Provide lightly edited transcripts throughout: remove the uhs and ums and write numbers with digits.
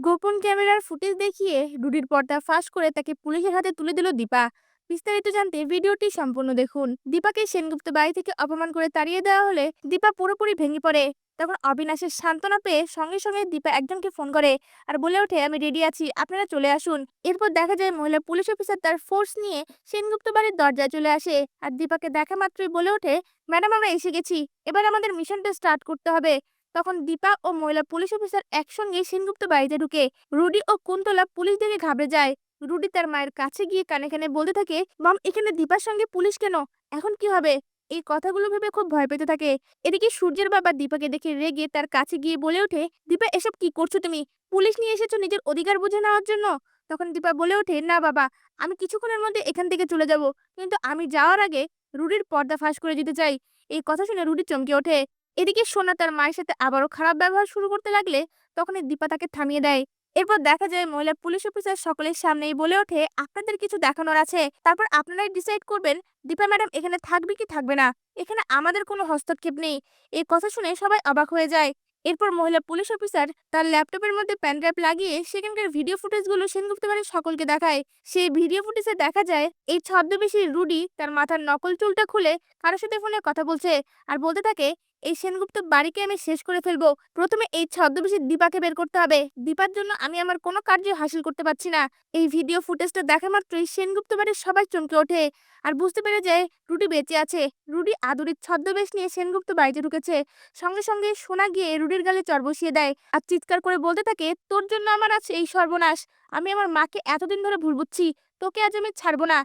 গোপন ক্যামেরার ফুটেজ দেখিয়ে রুডির পর্দা ফাঁস করে তাকে পুলিশের হাতে তুলে দিল দীপা। বিস্তারিত জানতে ভিডিওটি সম্পূর্ণ দেখুন। দীপাকে সেনগুপ্ত বাড়ি থেকে অপমান করে তাড়িয়ে দেওয়া হলে দীপা পুরোপুরি ভেঙে পড়ে। তখন অবিনাশের সান্ত্বনা পেয়ে সঙ্গে সঙ্গে দীপা একজনকে ফোন করে আর বলে ওঠে, আমি রেডি আছি, আপনারা চলে আসুন। এরপর দেখা যায় মহিলা পুলিশ অফিসার তার ফোর্স নিয়ে সেনগুপ্ত বাড়ির দরজায় চলে আসে আর দীপাকে দেখা মাত্রই বলে ওঠে, ম্যাডাম আমরা এসে গেছি, এবার আমাদের মিশনটা স্টার্ট করতে হবে। তখন দীপা ও মহিলা পুলিশ অফিসার একসঙ্গে সেনগুপ্ত বাড়িতে ঢুকে। রুডি ও কুন্তলা পুলিশ দেখে ঘাবড়ে যায়। রুডি তার মায়ের কাছে গিয়ে কানে কানে বলতে থাকে, মম এখানে দীপার সঙ্গে পুলিশ কেন, এখন কি হবে? এই কথাগুলো ভেবে খুব ভয় পেতে থাকে। এদিকে সূর্যের বাবা দীপাকে দেখে রেগে তার কাছে গিয়ে বলে ওঠে, দীপা এসব কি করছো তুমি? পুলিশ নিয়ে এসেছো নিজের অধিকার বুঝে নেওয়ার জন্য? তখন দীপা বলে ওঠে, না বাবা, আমি কিছুক্ষণের মধ্যে এখান থেকে চলে যাব, কিন্তু আমি যাওয়ার আগে রুডির পর্দা ফাঁস করে দিতে চাই। এই কথা শুনে রুডি চমকে ওঠে। এদিকে সোনা তার মায়ের সাথে আবারও খারাপ ব্যবহার শুরু করতে লাগলে তখনই দীপা তাকে থামিয়ে দেয়। এরপর দেখা যায় মহিলা পুলিশ অফিসার সকলের সামনেই বলে ওঠে, আপনাদের কিছু দেখানোর আছে, তারপর আপনারাই ডিসাইড করবেন দীপা ম্যাডাম এখানে থাকবে কি থাকবে না, এখানে আমাদের কোনো হস্তক্ষেপ নেই। এই কথা শুনে সবাই অবাক হয়ে যায়। এরপর মহিলা পুলিশ অফিসার তার ল্যাপটপের মধ্যে প্যানড্রাইভ লাগিয়ে সেখানকার ভিডিও ফুটেজগুলো সেনগুপ্ত বাড়ির সকলকে দেখায়। সেই ভিডিও ফুটেজে দেখা যায় এই ছদ্মবেশী রুডি তার মাথার নকল চুলটা খুলে কারোর সাথে ফোনে কথা বলছে আর বলতে থাকে, এই সেনগুপ্ত বাড়িকে আমি শেষ করে ফেলবো, প্রথমে এই ছদ্মবেশী দীপাকে বের করতে হবে, দীপার জন্য আমি আমার কোনো কার্য হাসিল করতে পারছি না। এই ভিডিও ফুটেজটা দেখা মাত্রই সেনগুপ্ত বাড়ির সবাই চমকে ওঠে আর বুঝতে পেরে যায় রুডি বেঁচে আছে। রুডি আদুরির ছদ্মবেশ নিয়ে সেনগুপ্ত বাড়িতে ঢুকেছে। সঙ্গে সঙ্গে সোনা গিয়ে রুডির গালে চড় বসিয়ে দেয় আর চিৎকার করে বলতে থাকে, তোর জন্য আমার আছে এই সর্বনাশ, আমি আমার মাকে এতদিন ধরে ভুল বুঝছি, তোকে আজ আমি ছাড়বো না।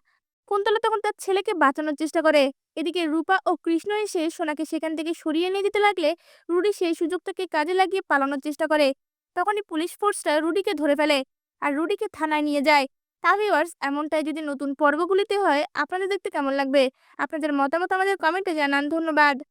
কুন্তলা তখন তার ছেলেকে বাঁচানোর চেষ্টা করে। এদিকে রূপা ও কৃষ্ণ এসে সোনাকে সেখান থেকে সরিয়ে নিয়ে যেতে লাগলে রুডি সেই সুযোগটাকে কাজে লাগিয়ে পালানোর চেষ্টা করে। তখনই পুলিশ ফোর্সটা রুডিকে ধরে ফেলে আর রুডিকে থানায় নিয়ে যায়। তা ভিউয়ার্স, এমনটাই যদি নতুন পর্বগুলিতে হয় আপনাদের দেখতে কেমন লাগবে? আপনাদের মতামত আমাদের কমেন্টে জানান। ধন্যবাদ।